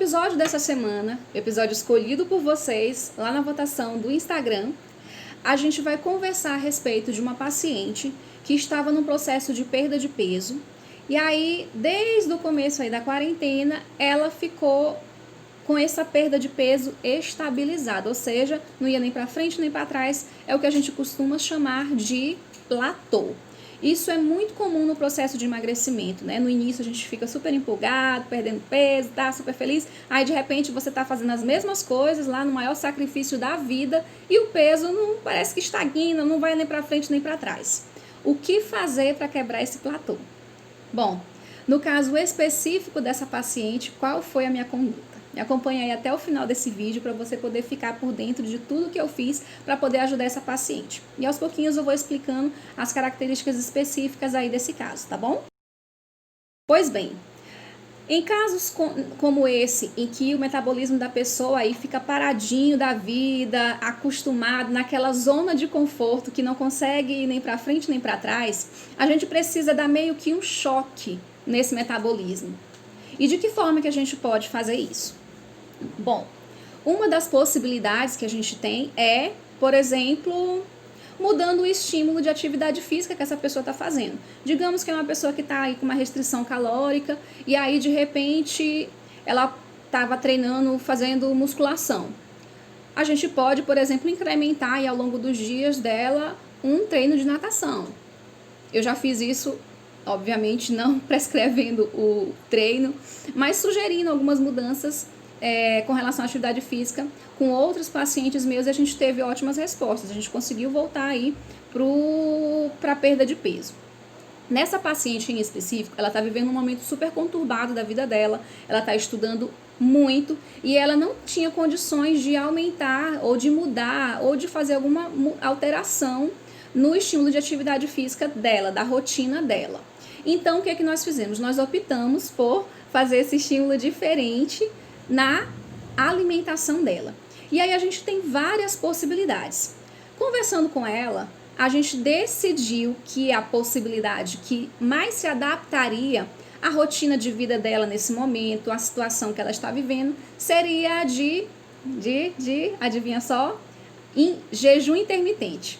episódio dessa semana, o episódio escolhido por vocês lá na votação do Instagram, a gente vai conversar a respeito de uma paciente que estava num processo de perda de peso. E aí, desde o começo aí da quarentena, ela ficou com essa perda de peso estabilizada, ou seja, não ia nem para frente nem para trás, é o que a gente costuma chamar de platô. Isso é muito comum no processo de emagrecimento, né? No início a gente fica super empolgado, perdendo peso, tá super feliz. Aí de repente você tá fazendo as mesmas coisas lá no maior sacrifício da vida e o peso não parece que estagna, não vai nem para frente nem para trás. O que fazer para quebrar esse platô? Bom, no caso específico dessa paciente, qual foi a minha conduta? Me acompanha aí até o final desse vídeo para você poder ficar por dentro de tudo que eu fiz para poder ajudar essa paciente. E aos pouquinhos eu vou explicando as características específicas aí desse caso, tá bom? Pois bem, em casos como esse, em que o metabolismo da pessoa aí fica paradinho da vida, acostumado naquela zona de conforto que não consegue ir nem para frente nem para trás, a gente precisa dar meio que um choque nesse metabolismo. E de que forma que a gente pode fazer isso? Bom, uma das possibilidades que a gente tem é, por exemplo, mudando o estímulo de atividade física que essa pessoa está fazendo. Digamos que é uma pessoa que está aí com uma restrição calórica e aí de repente ela estava treinando, fazendo musculação. A gente pode, por exemplo, incrementar aí ao longo dos dias dela um treino de natação. Eu já fiz isso, obviamente não prescrevendo o treino, mas sugerindo algumas mudanças com relação à atividade física com outros pacientes meus e a gente teve ótimas respostas. A gente conseguiu voltar aí para a perda de peso. Nessa paciente em específico, ela está vivendo um momento super conturbado da vida dela, ela está estudando muito e ela não tinha condições de aumentar ou de mudar ou de fazer alguma alteração no estímulo de atividade física dela, da rotina dela. Então, o que é que nós fizemos? Nós optamos por fazer esse estímulo diferente na alimentação dela. E aí a gente tem várias possibilidades. Conversando com ela, a gente decidiu que a possibilidade que mais se adaptaria à rotina de vida dela nesse momento, à situação que ela está vivendo, seria de adivinha só, em jejum intermitente.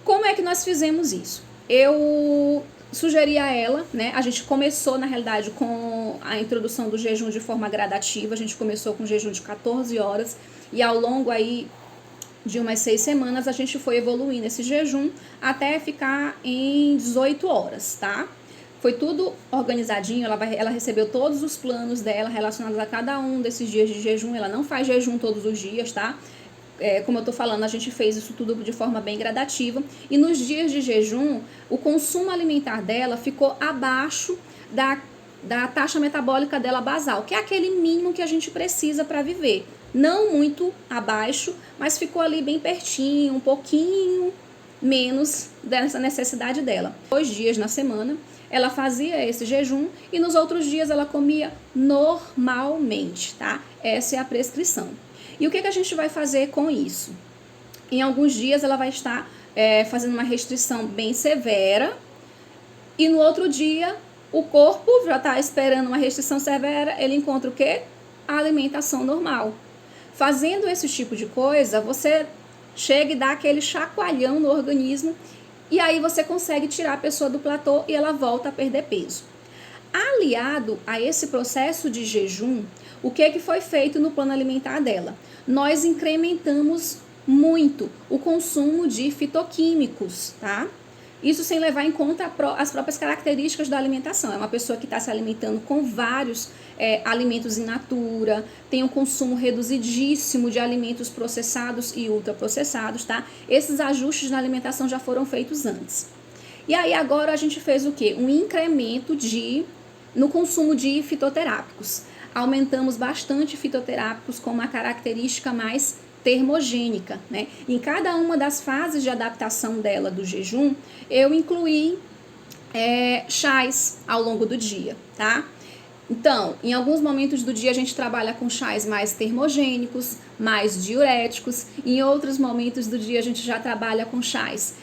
Como é que nós fizemos isso? Eu sugeri a ela, né? A gente começou, na realidade, com a introdução do jejum de forma gradativa. A gente começou com jejum de 14 horas e ao longo aí de umas 6 semanas a gente foi evoluindo esse jejum até ficar em 18 horas, tá? Foi tudo organizadinho, ela recebeu todos os planos dela relacionados a cada um desses dias de jejum. Ela não faz jejum todos os dias, tá? Como eu tô falando, a gente fez isso tudo de forma bem gradativa. E nos dias de jejum, o consumo alimentar dela ficou abaixo da taxa metabólica dela basal, que é aquele mínimo que a gente precisa para viver. Não muito abaixo, mas ficou ali bem pertinho, um pouquinho menos dessa necessidade dela. 2 dias na semana, ela fazia esse jejum e nos outros dias ela comia normalmente, tá? Essa é a prescrição. E o que a gente vai fazer com isso? Em alguns dias ela vai estar fazendo uma restrição bem severa e no outro dia o corpo já está esperando uma restrição severa, ele encontra o quê? A alimentação normal. Fazendo esse tipo de coisa, você chega e dá aquele chacoalhão no organismo e aí você consegue tirar a pessoa do platô e ela volta a perder peso. Aliado a esse processo de jejum, o que foi feito no plano alimentar dela? Nós incrementamos muito o consumo de fitoquímicos, tá? Isso sem levar em conta as próprias características da alimentação. É uma pessoa que está se alimentando com vários alimentos in natura, tem um consumo reduzidíssimo de alimentos processados e ultraprocessados, tá? Esses ajustes na alimentação já foram feitos antes. E aí agora a gente fez o quê? Um incremento no consumo de fitoterápicos. Aumentamos bastante fitoterápicos com uma característica mais termogênica, né? Em cada uma das fases de adaptação dela do jejum, eu incluí chás ao longo do dia, tá? Então, em alguns momentos do dia a gente trabalha com chás mais termogênicos, mais diuréticos. Em outros momentos do dia a gente já trabalha com chás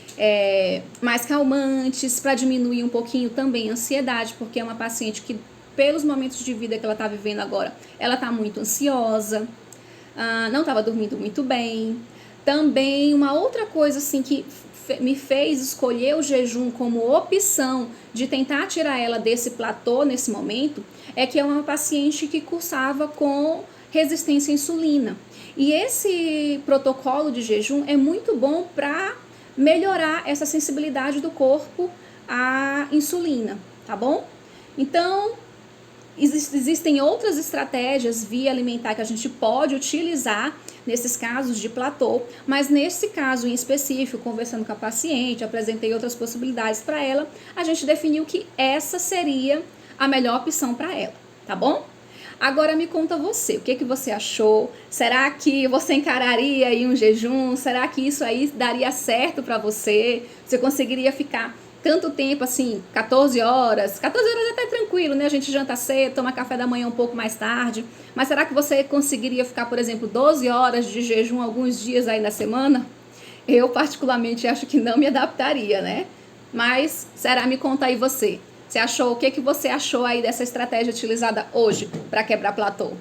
mais calmantes, para diminuir um pouquinho também a ansiedade, porque é uma paciente que pelos momentos de vida que ela está vivendo agora, ela está muito ansiosa, não estava dormindo muito bem. Também uma outra coisa assim que me fez escolher o jejum como opção de tentar tirar ela desse platô nesse momento é que é uma paciente que cursava com resistência à insulina. E esse protocolo de jejum é muito bom para melhorar essa sensibilidade do corpo à insulina, tá bom? Então, existem outras estratégias via alimentar que a gente pode utilizar nesses casos de platô, mas nesse caso em específico, conversando com a paciente, apresentei outras possibilidades para ela, a gente definiu que essa seria a melhor opção para ela, tá bom? Agora me conta você, o que você achou? Será que você encararia aí um jejum? Será que isso aí daria certo para você? Você conseguiria ficar tanto tempo assim, 14 horas? 14 horas é até tranquilo, né? A gente janta cedo, toma café da manhã um pouco mais tarde. Mas será que você conseguiria ficar, por exemplo, 12 horas de jejum alguns dias aí na semana? Eu particularmente acho que não me adaptaria, né? Mas será? Me conta aí você. Você achou, o que você achou aí dessa estratégia utilizada hoje para quebrar platô?